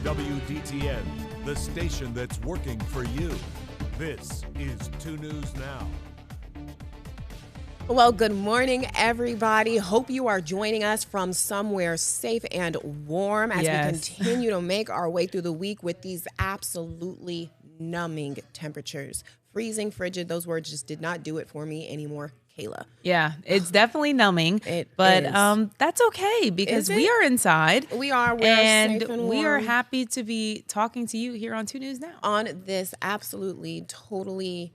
WDTN, the station that's working for you. This is 2 News Now. Well, good morning, everybody. Hope you are joining us from somewhere safe and warm as we continue to make our way through the week with these absolutely numbing temperatures. Freezing, frigid, those words just did not do it for me anymore. Kayla. Yeah, it's definitely numbing, but that's okay because we are inside. We are. We're and safe and we are warm. happy to be talking to you here on 2 News Now. On this absolutely, totally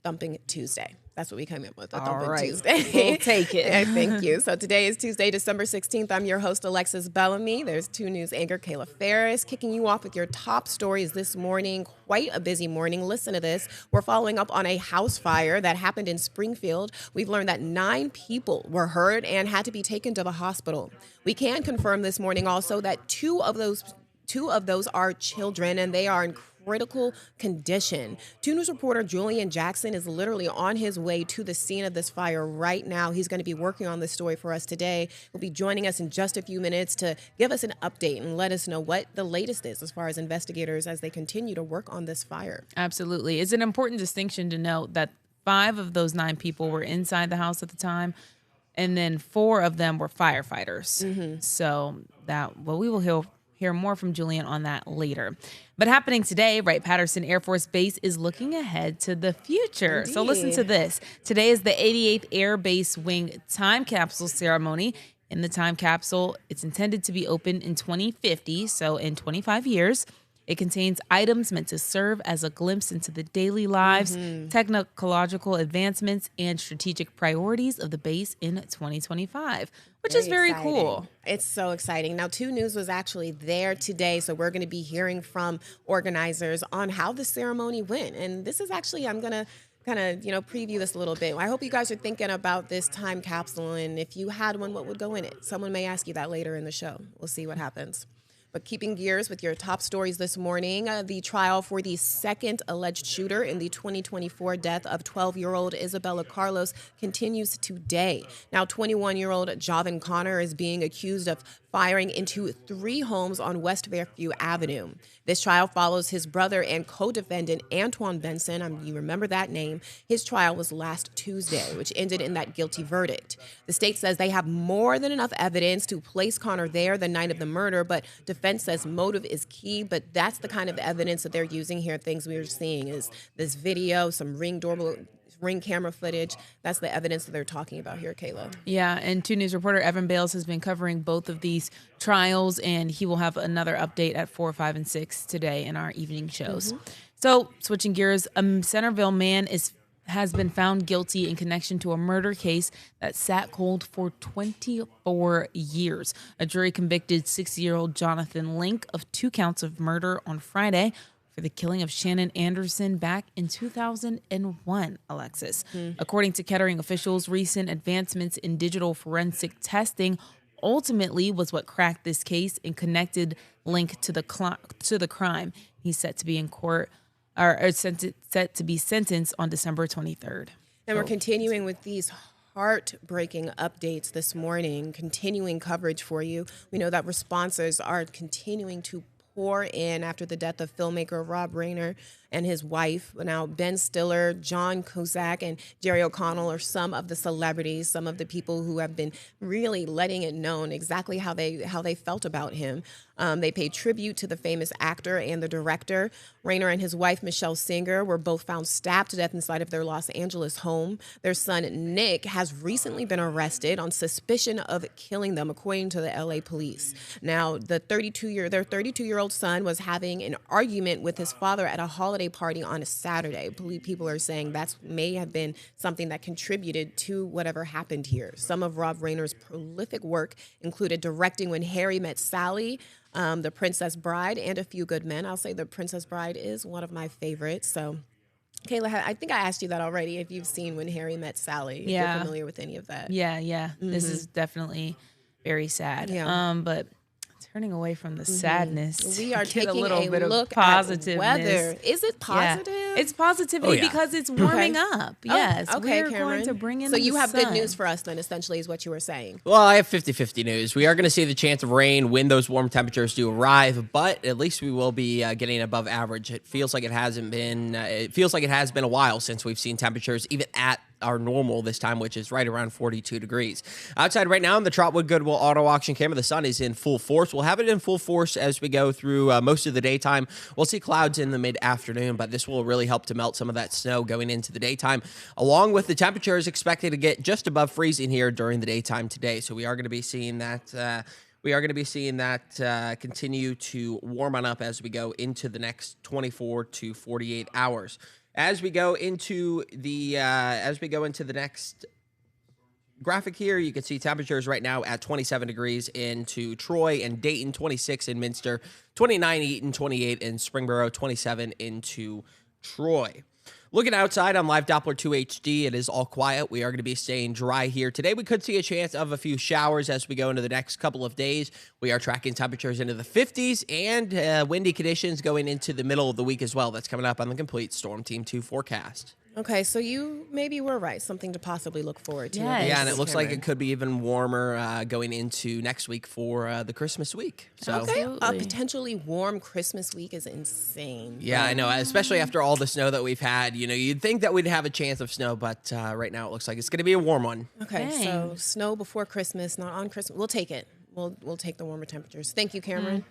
thumping Tuesday. That's what we came up with, a thumping Tuesday. We'll take it. Thank you. So today is Tuesday, December 16th. I'm your host, Alexis Bellamy. There's 2 News anchor Kayla Ferris kicking you off with your top stories this morning. Quite a busy morning. Listen to this. We're following up on a house fire that happened in Springfield. We've learned that 9 people were hurt and had to be taken to the hospital. We can confirm this morning also that two of those are children, and they are in critical condition. 2 News reporter Julian Jackson is literally on his way to the scene of this fire right now. He's going to be working on this story for us today. He'll be joining us in just a few minutes to give us an update and let us know what the latest is as far as investigators as they continue to work on this fire. Absolutely. It's an important distinction to note that 5 of those 9 people were inside the house at the time, and then 4 of them were firefighters. Mm-hmm. So we will hear more from Julian on that later. But happening today, Wright-Patterson Air Force Base is looking ahead to the future. Indeed. So listen to this. Today is the 88th Air Base Wing time capsule ceremony. In the time capsule, it's intended to be open in 2050, so in 25 years. It contains items meant to serve as a glimpse into the daily lives, technological advancements, and strategic priorities of the base in 2025, which is very cool. It's so exciting. Now, 2 News was actually there today, so we're going to be hearing from organizers on how the ceremony went. And this is actually, I'm going to kind of, preview this a little bit. I hope you guys are thinking about this time capsule, and if you had one, what would go in it? Someone may ask you that later in the show. We'll see what happens. But keeping gears with your top stories this morning, the trial for the second alleged shooter in the 2024 death of 12-year-old Isabella Carlos continues today. Now, 21-year-old Javin Connor is being accused of firing into 3 homes on West Fairview Avenue. This trial follows his brother and co-defendant Antoine Benson. You remember that name. His trial was last Tuesday, which ended in that guilty verdict. The state says they have more than enough evidence to place Connor there the night of the murder, but defense says motive is key. But that's the kind of evidence that they're using here. Things we are seeing is this video, some ring camera footage. That's the evidence that they're talking about here, Kayla. Yeah, and 2 News reporter Evan Bales has been covering both of these trials, and he will have another update at 4, 5, and 6 today in our evening shows. Mm-hmm. So, switching gears, a Centerville man has been found guilty in connection to a murder case that sat cold for 24 years. A jury convicted 60-year-old Jonathan Link of 2 counts of murder on Friday for the killing of Shannon Anderson back in 2001, Alexis. According to Kettering officials, recent advancements in digital forensic testing ultimately was what cracked this case and connected Link to the crime. He's set to be in court set to be sentenced on December 23rd. And we're continuing with these heartbreaking updates this morning, continuing coverage for you. We know that responses are continuing to pour in after the death of filmmaker Rob Reiner and his wife. Now, Ben Stiller, John Cusack, and Jerry O'Connell are some of the celebrities, some of the people who have been really letting it known exactly how they felt about him. They paid tribute to the famous actor and the director. Reiner and his wife, Michelle Singer, were both found stabbed to death inside of their Los Angeles home. Their son, Nick, has recently been arrested on suspicion of killing them, according to the LA police. Now, their 32-year-old son was having an argument with his father at a holiday party on a Saturday. People are saying that may have been something that contributed to whatever happened here. Some of Rob Reiner's prolific work included directing When Harry Met Sally, The Princess Bride, and A Few Good Men. I'll say The Princess Bride is one of my favorites. So, Kayla, I think I asked you that already, if you've seen When Harry Met Sally. If you're familiar with any of that. Yeah. Mm-hmm. This is definitely very sad. Yeah. But turning away from the sadness. We are Get taking a little bit of look at positiveness. weather. Is it positive? Yeah. It's positivity because it's warming up. Yes. Okay, we're Cameron. going to bring in So the you have good sun. news for us then, essentially, is what you were saying. Well, I have 50-50 news. We are going to see the chance of rain when those warm temperatures do arrive, but at least we will be getting above average. It feels like it hasn't been. It feels like it has been a while since we've seen temperatures even at our normal this time, which is right around 42 degrees. Outside right now in the Trotwood Goodwill Auto Auction camera, the sun is in full force. We'll have it in full force as we go through most of the daytime. We'll see clouds in the mid-afternoon, but this will really help to melt some of that snow going into the daytime, along with the temperatures expected to get just above freezing here during the daytime today. So we are going to be seeing that. Continue to warm on up as we go into the next 24 to 48 hours. As we go into the next graphic here, you can see temperatures right now at 27 degrees into Troy and Dayton, 26 in Minster, 29 Eaton, 28 in Springboro, 27 into Troy. Looking outside on Live Doppler 2 HD, it is all quiet. We are going to be staying dry here. Today, we could see a chance of a few showers as we go into the next couple of days. We are tracking temperatures into the 50s and windy conditions going into the middle of the week as well. That's coming up on the complete Storm Team 2 forecast. Okay, so you maybe were right. Something to possibly look forward to. Yes. Yeah, and it looks like Cameron. it could be even warmer going into next week for the Christmas week. So. Okay, a Absolutely. potentially warm Christmas week is insane. Yeah, I know, especially after all the snow that we've had. You know, you'd think that we'd have a chance of snow, but right now it looks like it's going to be a warm one. Okay, so Dang. snow before Christmas, not on Christmas. We'll take it. We'll take the warmer temperatures. Thank you, Cameron.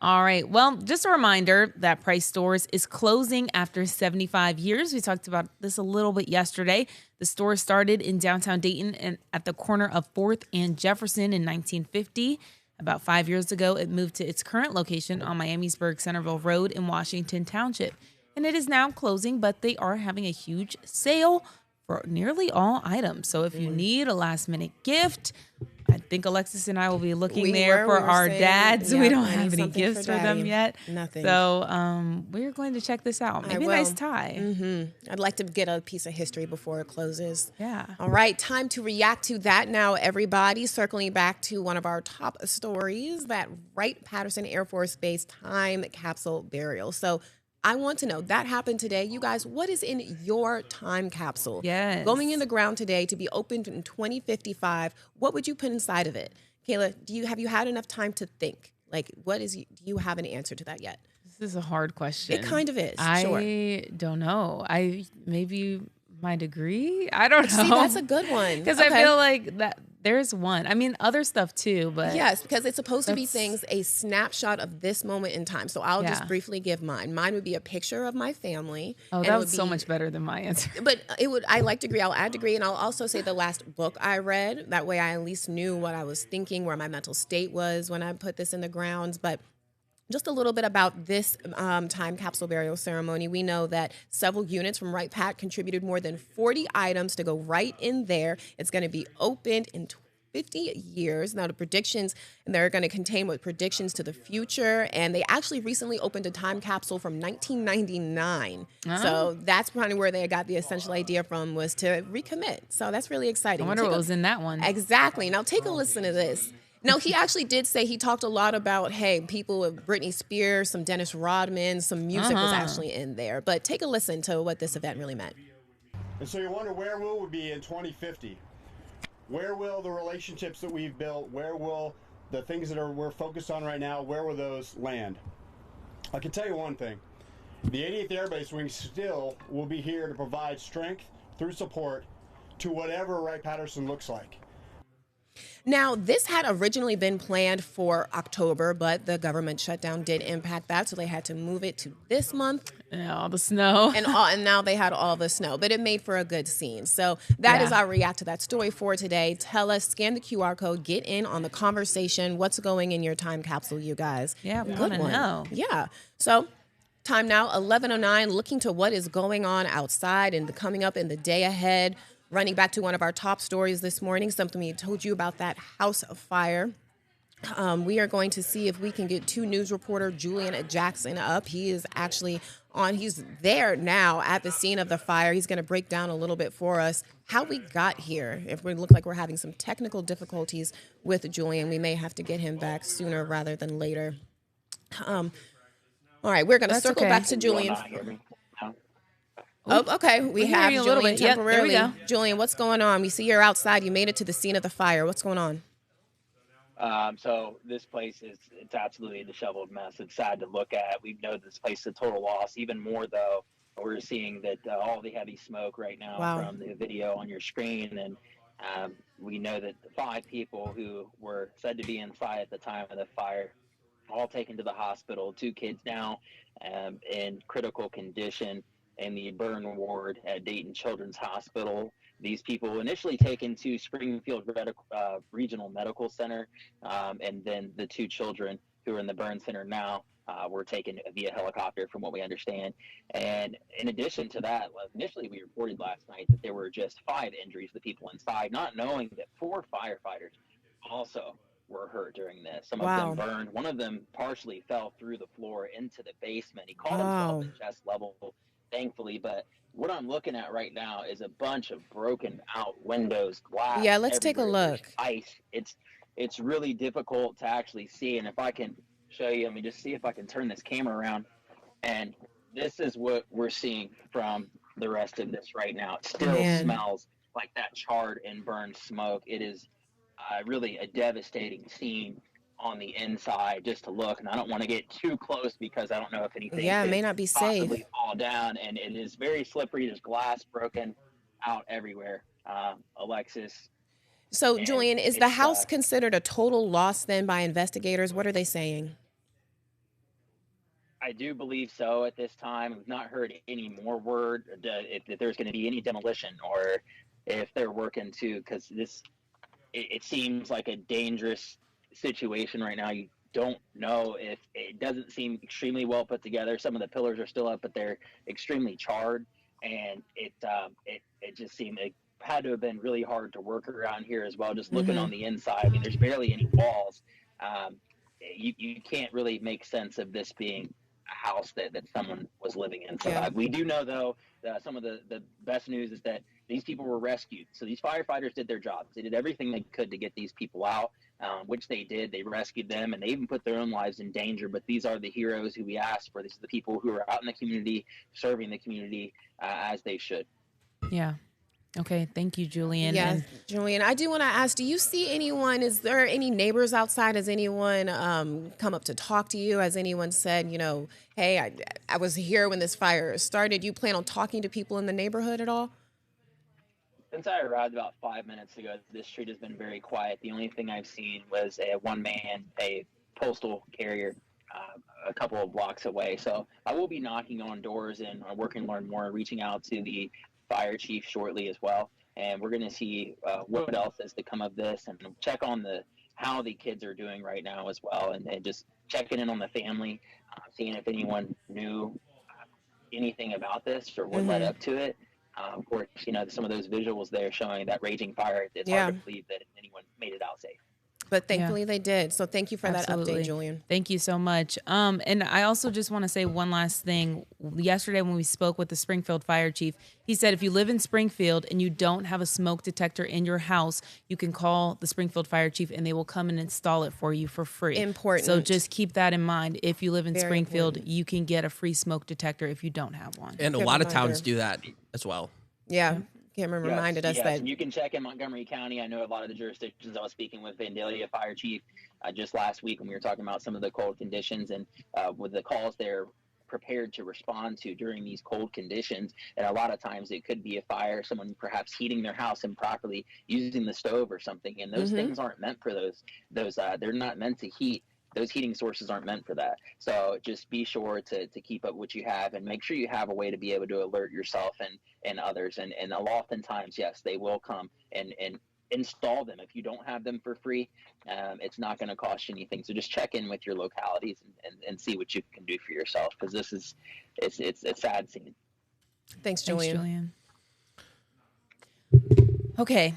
All right. Well, just a reminder that Price Stores is closing after 75 years. We talked about this a little bit yesterday. The store started in downtown Dayton and at the corner of 4th and Jefferson in 1950. About 5 years ago, it moved to its current location on Miamisburg Centerville Road in Washington Township. And it is now closing, but they are having a huge sale for nearly all items. So if you need a last-minute gift, I think Alexis and I will be looking there for our dads. yeah, We don't I need have any something gifts for them Daddy. yet. Nothing. So we're going to check this out. Maybe a nice will. tie. I'd like to get a piece of history before it closes. Yeah. All right, time to react to that now, everybody. Circling back to one of our top stories, that Wright-Patterson Air Force Base time capsule burial. So I want to know, that happened today. You guys, what is in your time capsule? Yes. Going in the ground today to be opened in 2055, what would you put inside of it? Kayla, have you had enough time to think? Like, do you have an answer to that yet? This is a hard question. It kind of is, sure. I don't know. Maybe my degree? I don't know. See, that's a good one. Because Okay. I feel like that there's one. I mean, other stuff too, but Yes, because it's supposed to be That's- things, a snapshot of this moment in time. So I'll just Yeah. briefly give mine. Mine would be a picture of my family. oh, and that it was would so be- much better than my answer. But I like degree. I'll add degree, and I'll also say the last book I read. That way I at least knew what I was thinking, where my mental state was when I put this in the grounds. But just a little bit about this time capsule burial ceremony. We know that several units from Wright Pat contributed more than 40 items to go right in there. It's going to be opened in 50 years. Now, the predictions, and they're going to contain what predictions to the future. And they actually recently opened a time capsule from 1999. So that's probably where they got the essential idea from, was to recommit. So that's really exciting. I wonder Take what a- was in that one. Exactly. Now take a listen to this. Now, he actually did say, he talked a lot about, hey, people with Britney Spears, some Dennis Rodman, some music was actually in there. But take a listen to what this event really meant. And so you wonder, where will we be in 2050? Where will the relationships that we've built, where will the things that we're focused on right now, where will those land? I can tell you one thing. The 80th Air Base Wing still will be here to provide strength through support to whatever Wright-Patterson looks like. Now, this had originally been planned for October, but the government shutdown did impact that, so they had to move it to this month. Yeah, all the snow. And now they had all the snow, but it made for a good scene. So that is Yeah. our react to that story for today. Tell us, scan the QR code, get in on the conversation. What's going in your time capsule, you guys? Yeah, we Good wanna one. know. Yeah. So time now, 11:09, looking to what is going on outside and coming up in the day ahead. Running back to one of our top stories this morning, something we told you about, that house fire We are going to see if we can get 2 news reporter Julian Jackson up. He is actually he's there now at the scene of the fire. He's going to break down a little bit for us how we got here. If we look like we're having some technical difficulties with Julian, we may have to get him back sooner rather than later. All right, we're going to circle back to Julian. Oh, okay. We have Julian temporarily. Yep, there we go. Julian, what's going on? We see you're outside. You made it to the scene of the fire. What's going on? So this place it's absolutely a disheveled mess. It's sad to look at. We know this place is a total loss. Even more though, we're seeing that all the heavy smoke right now from the video on your screen, and we know that 5 people who were said to be inside at the time of the fire, all taken to the hospital. 2 kids now in critical condition in the burn ward at Dayton Children's Hospital. These people initially taken to Springfield Regional Medical Center, and then the 2 children who are in the burn center now were taken via helicopter, from what we understand. And in addition to that, initially we reported last night that there were just 5 injuries to the people inside, not knowing that 4 firefighters also were hurt during this. Some of them burned. One of them partially fell through the floor into the basement. He caught himself at chest level, thankfully, but what I'm looking at right now is a bunch of broken out windows, glass. Yeah, let's take a look. There's ice. It's really difficult to actually see. And if I can show you, let me just see if I can turn this camera around. And this is what we're seeing from the rest of this right now. It still smells like that charred and burned smoke. It is really a devastating scene on the inside just to look, and I don't want to get too close because I don't know if anything it may not be safe. Fall down, and it is very slippery. There's glass broken out everywhere. Alexis. So, Julian, is the house considered a total loss then by investigators? What are they saying? I do believe so at this time. We've not heard any more word if there's going to be any demolition or if they're working to, because it seems like a dangerous situation right now. You don't know if it doesn't seem extremely well put together. Some of the pillars are still up, but they're extremely charred, and it just seemed it had to have been really hard to work around here as well. Just looking on the inside, I mean, there's barely any walls. You can't really make sense of this being a house that someone was living in. So we do know though some of the best news is that these people were rescued. So these firefighters did their jobs. They did everything they could to get these people out. Which they did. They rescued them, and they even put their own lives in danger. But these are the heroes who we asked for. These are the people who are out in the community, serving the community as they should. Yeah. Okay. Thank you, Julian. Yes, Julian. I do want to ask, do you see anyone, is there any neighbors outside? Has anyone come up to talk to you? Has anyone said, hey, I was here when this fire started. Do you plan on talking to people in the neighborhood at all? Since I arrived about 5 minutes ago, this street has been very quiet. The only thing I've seen was one man, a postal carrier, a couple of blocks away. So I will be knocking on doors and working to learn more, reaching out to the fire chief shortly as well. And we're going to see what else is to come of this, and check on how the kids are doing right now as well, and just checking in on the family, seeing if anyone knew anything about this or what led up to it. Of course, some of those visuals there showing that raging fire, it's hard to believe that anyone made it out safe. But thankfully they did. So thank you for that update, Julian. Thank you so much. And I also just want to say one last thing. Yesterday when we spoke with the Springfield fire chief, he said if you live in Springfield and you don't have a smoke detector in your house, you can call the Springfield fire chief and they will come and install it for you for free. Important. So just keep that in mind. If you live in Springfield, you can get a free smoke detector if you don't have one. And a lot of towns do that as well. Yeah. Cameron reminded us that. And you can check in Montgomery County. I know a lot of the jurisdictions. I was speaking with Vandalia Fire Chief just last week when we were talking about some of the cold conditions and with the calls they're prepared to respond to during these cold conditions. And a lot of times it could be a fire, someone perhaps heating their house improperly, using the stove or something. And those things aren't meant for those they're not meant to heat. Those heating sources aren't meant for that. So just be sure to keep up what you have and make sure you have a way to be able to alert yourself and others. And oftentimes, yes, they will come and install them. If you don't have them for free, it's not going to cost you anything. So just check in with your localities and see what you can do for yourself, because it's a sad scene. Thanks, Julian. Okay.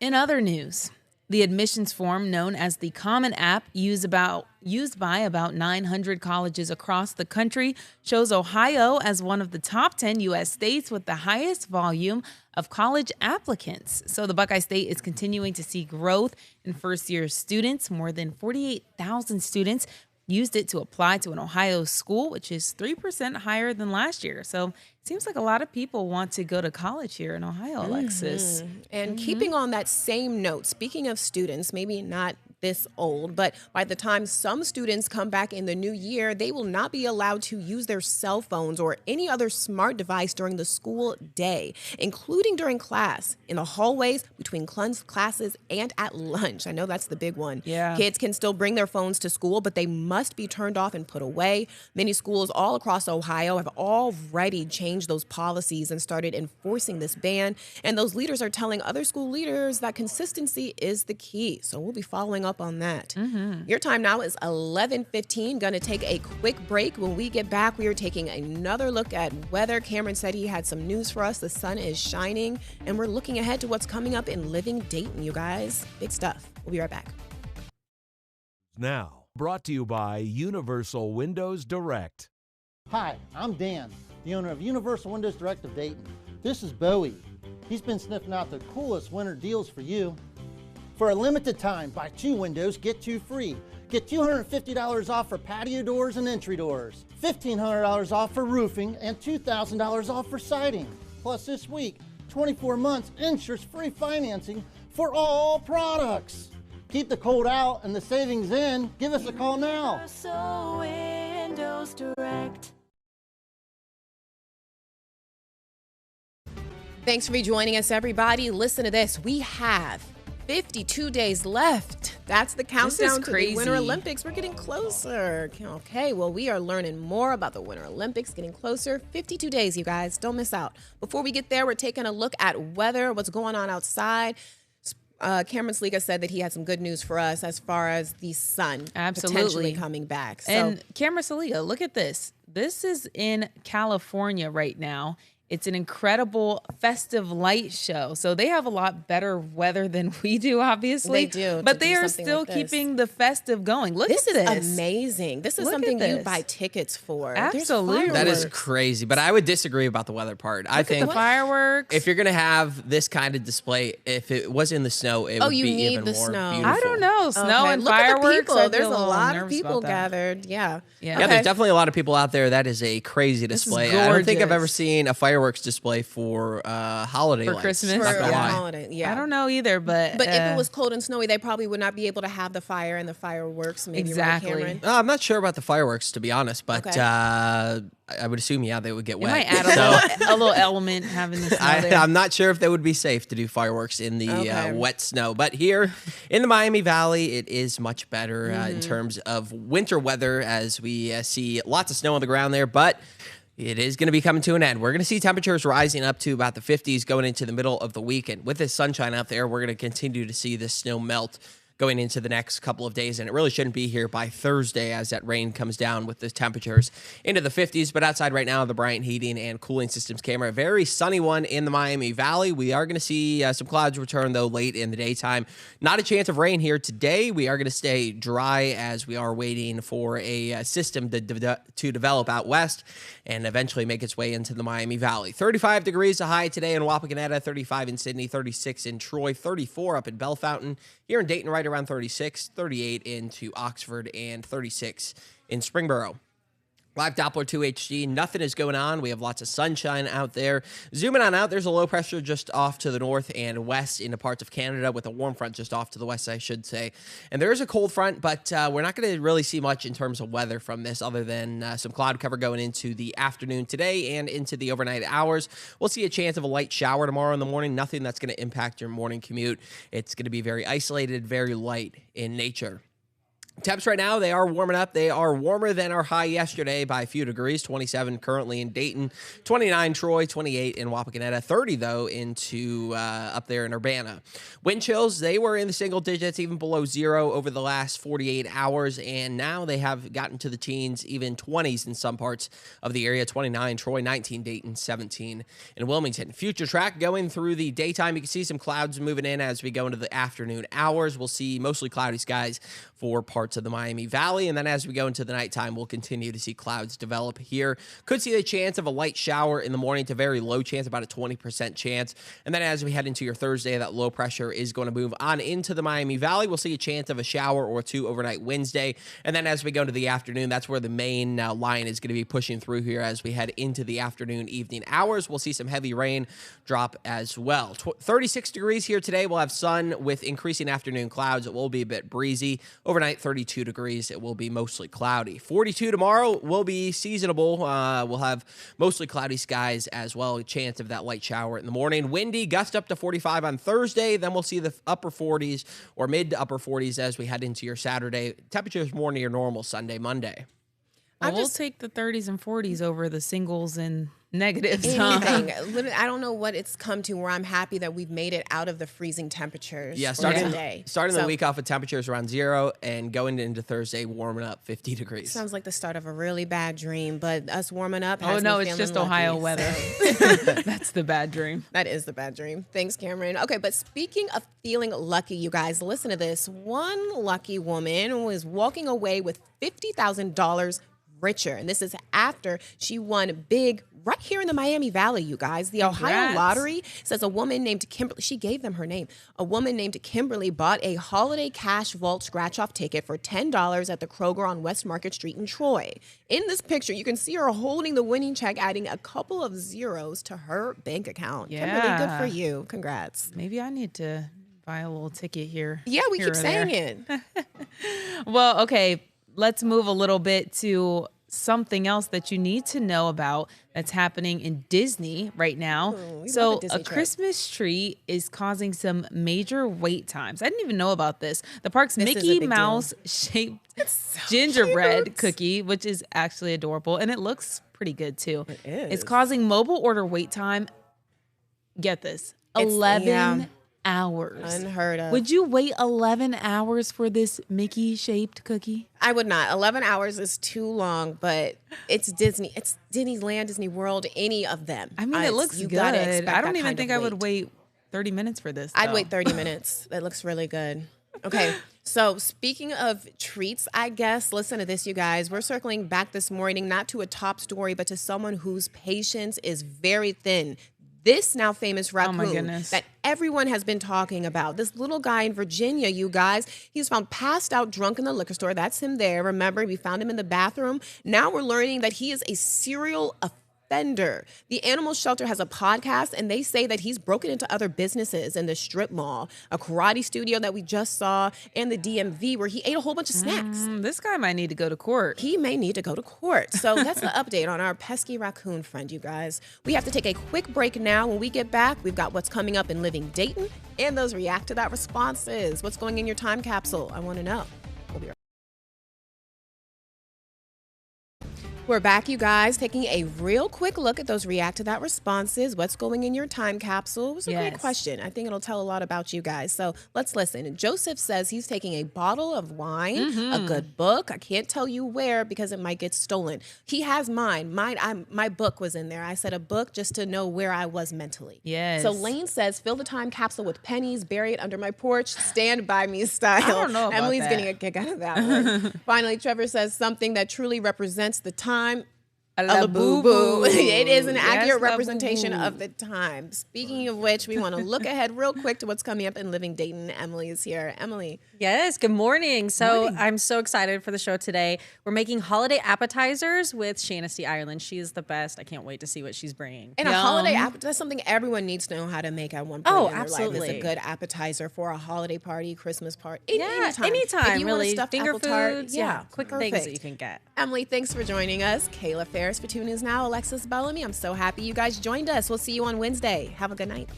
In other news, The admissions form, known as the Common App, used by about 900 colleges across the country, shows Ohio as one of the top 10 U.S. states with the highest volume of college applicants. So the Buckeye State is continuing to see growth in first-year students. More than 48,000 students used it to apply to an Ohio school, which is 3% higher than last year. So it seems like a lot of people want to go to college here in Ohio, Alexis. And keeping on that same note, speaking of students, maybe not this old, but by the time some students come back in the new year, they will not be allowed to use their cell phones or any other smart device during the school day, including during class, in the hallways, between classes, and at lunch. I know that's the big one. Yeah. Kids can still bring their phones to school, but they must be turned off and put away. Many schools all across Ohio have already changed those policies and started enforcing this ban. And those leaders are telling other school leaders that consistency is the key. So we'll be following up on that. Your time now is 11:15. Going to take a quick break. When we get back, we are taking another look at weather. Cameron said he had some news for us. The sun is shining, and we're looking ahead to what's coming up in Living Dayton, you guys. Big stuff. We'll be right back. Now, brought to you by Universal Windows Direct. Hi, I'm Dan, the owner of Universal Windows Direct of Dayton. This is Bowie. He's been sniffing out the coolest winter deals for you. For a limited time, buy 2 windows, get 2 free. Get $250 off for patio doors and entry doors, $1,500 off for roofing, and $2,000 off for siding. Plus this week, 24 months interest-free financing for all products. Keep the cold out and the savings in. Give us a call now. Universal Windows Direct. Thanks for rejoining us, everybody. Listen to this. We have 52 days left. That's the countdown to the Winter Olympics. We're getting closer. Okay, well, we are learning more about the Winter Olympics, getting closer. 52 days, you guys. Don't miss out. Before we get there, we're taking a look at weather, what's going on outside. Cameron Sliga said that he had some good news for us as far as the sun potentially coming back. So, and Cameron Sliga, look at this. This is in California right now. It's an incredible festive light show. So they have a lot better weather than we do, obviously. They do. But they are still keeping the festive going. Look at this. This is amazing. This is something you buy tickets for. Absolutely. That is crazy. But I would disagree about the weather part. I think the fireworks. If you're going to have this kind of display, if it was in the snow, it would be even more beautiful. I don't know. Snow and look fireworks. At the people. There's a little lot of people gathered. Yeah. Yeah, there's definitely a lot of people out there. That is a crazy display. I don't think I've ever seen a fireworks display for holiday lights. Christmas. Not gonna lie. Holiday, yeah. I don't know either, but if it was cold and snowy, they probably would not be able to have the fire and the fireworks. Maybe, exactly. Right, Cameron? I'm not sure about the fireworks, to be honest, but I would assume, they would get wet. Might add a little element having the snow there. I'm not sure if they would be safe to do fireworks in the wet snow. But here in the Miami Valley, it is much better in terms of winter weather, as we see lots of snow on the ground there. But it is going to be coming to an end. We're going to see temperatures rising up to about the 50s going into the middle of the week. And with this sunshine out there, we're going to continue to see this snow melt going into the next couple of days. And it really shouldn't be here by Thursday as that rain comes down with the temperatures into the 50s. But outside right now, the Bryant Heating and Cooling Systems camera, a very sunny one in the Miami Valley. We are going to see some clouds return, though, late in the daytime. Not a chance of rain here today. We are going to stay dry as we are waiting for a system to develop out west and eventually make its way into the Miami Valley. 35 degrees a high today in Wapakoneta, 35 in Sydney, 36 in Troy, 34 up in Bellefontaine. Here in Dayton, right around 36, 38 into Oxford, and 36 in Springboro. Live Doppler 2 HD, nothing is going on. We have lots of sunshine out there. Zooming on out, there's a low pressure just off to the north and west into parts of Canada with a warm front just off to the west, I should say. And there is a cold front, but we're not going to really see much in terms of weather from this other than some cloud cover going into the afternoon today and into the overnight hours. We'll see a chance of a light shower tomorrow in the morning, nothing that's going to impact your morning commute. It's going to be very isolated, very light in nature. Temps right now, they are warming up. They are warmer than our high yesterday by a few degrees. 27 currently in Dayton, 29 Troy, 28 in Wapakoneta, 30 though into up there in Urbana. Wind chills, they were in the single digits, even below zero over the last 48 hours, and now they have gotten to the teens, even 20s in some parts of the area. 29 Troy, 19 Dayton, 17 in Wilmington. Future track going through the daytime. You can see some clouds moving in as we go into the afternoon hours. We'll see mostly cloudy skies for parts of the Miami Valley. And then as we go into the nighttime, we'll continue to see clouds develop here. Could see the chance of a light shower in the morning to very low chance, about a 20% chance. And then as we head into your Thursday, that low pressure is going to move on into the Miami Valley. We'll see a chance of a shower or two overnight Wednesday. And then as we go into the afternoon, that's where the main line is going to be pushing through here as we head into the afternoon, evening hours. We'll see some heavy rain drop as well. 36 degrees here today. We'll have sun with increasing afternoon clouds. It will be a bit breezy. Overnight, 32 degrees. It will be mostly cloudy. 42 tomorrow will be seasonable. We'll have mostly cloudy skies as well. A chance of that light shower in the morning. Windy, gust up to 45 on Thursday. Then we'll see the upper 40s or mid to upper 40s as we head into your Saturday. Temperatures more near normal Sunday, Monday. We'll take the 30s and 40s over the singles and negatives. Huh? Anything. Literally, I don't know what it's come to where I'm happy that we've made it out of the freezing temperatures. Yeah, starting the week off with temperatures around zero and going into Thursday warming up 50 degrees. Sounds like the start of a really bad dream, but us warming up has no, me it's feeling just lucky, Ohio weather. That's the bad dream. That is the bad dream. Thanks, Cameron. Okay, but speaking of feeling lucky, you guys, listen to this. One lucky woman was walking away with $50,000 richer, and this is after she won big right here in the Miami Valley, you guys. The Ohio Lottery says a woman named Kimberly, she gave them her name. A woman named Kimberly bought a holiday cash vault scratch-off ticket for $10 at the Kroger on West Market Street in Troy. In this picture, you can see her holding the winning check, adding a couple of zeros to her bank account. Yeah. Kimberly, good for you. Congrats. Maybe I need to buy a little ticket here. Yeah, we keep saying it. Well, okay, let's move a little bit to something else that you need to know about that's happening in Disney right now. So a Christmas tree is causing some major wait times. I didn't even know about this. The park's Mickey Mouse shaped gingerbread cookie, which is actually adorable, and it looks pretty good too. It is. It's causing mobile order wait time. Get this, 11 hours. Unheard of. Would you wait 11 hours for this Mickey-shaped cookie? I would not. 11 hours is too long, but it's Disney. It's Disneyland, Disney World, any of them. I mean, it looks good. I don't even think I would wait 30 minutes for this, though. I'd wait 30 minutes. That looks really good. Okay, so speaking of treats, I guess, listen to this, you guys. We're circling back this morning, not to a top story, but to someone whose patience is very thin. This now famous raccoon that everyone has been talking about. This little guy in Virginia, you guys, he was found passed out drunk in the liquor store. That's him there. Remember, we found him in the bathroom. Now we're learning that he is a serial offender. The animal shelter has a podcast, and they say that he's broken into other businesses in the strip mall, a karate studio that we just saw, and the DMV where he ate a whole bunch of snacks. This guy might need to go to court. He may need to go to court. So that's the update on our pesky raccoon friend, you guys. We have to take a quick break now. When we get back, we've got what's coming up in Living Dayton and those react to that responses. What's going in your time capsule? I want to know. We'll be right back. We're back, you guys, taking a real quick look at those react to that responses. What's going in your time capsule? It was a great question. I think it'll tell a lot about you guys. So let's listen. Joseph says he's taking a bottle of wine, a good book. I can't tell you where because it might get stolen. He has mine. My book was in there. I said a book just to know where I was mentally. Yes. So Lane says, fill the time capsule with pennies, bury it under my porch, stand by me style. I don't know about Emily's that. getting a kick out of that one. Finally, Trevor says something that truly represents the time. A la boo-boo. It is an accurate la representation boo-boo. of the time. Speaking of which, we want to look ahead real quick to what's coming up in Living Dayton. Emily is here. Emily. Yes, good morning. So I'm so excited for the show today. We're making holiday appetizers with Shanasty Ireland. She is the best. I can't wait to see what she's bringing. And a holiday appetizer, that's something everyone needs to know how to make at one point in their absolutely. life. It's a good appetizer for a holiday party, Christmas party, Anytime. If you want a Really. stuffed Finger apple tart, foods. Quick perfect. things that you can get. Emily, thanks for joining us. Kayla Ferris for 2 News Now, Alexis Bellamy. I'm so happy you guys joined us. We'll see you on Wednesday. Have a good night.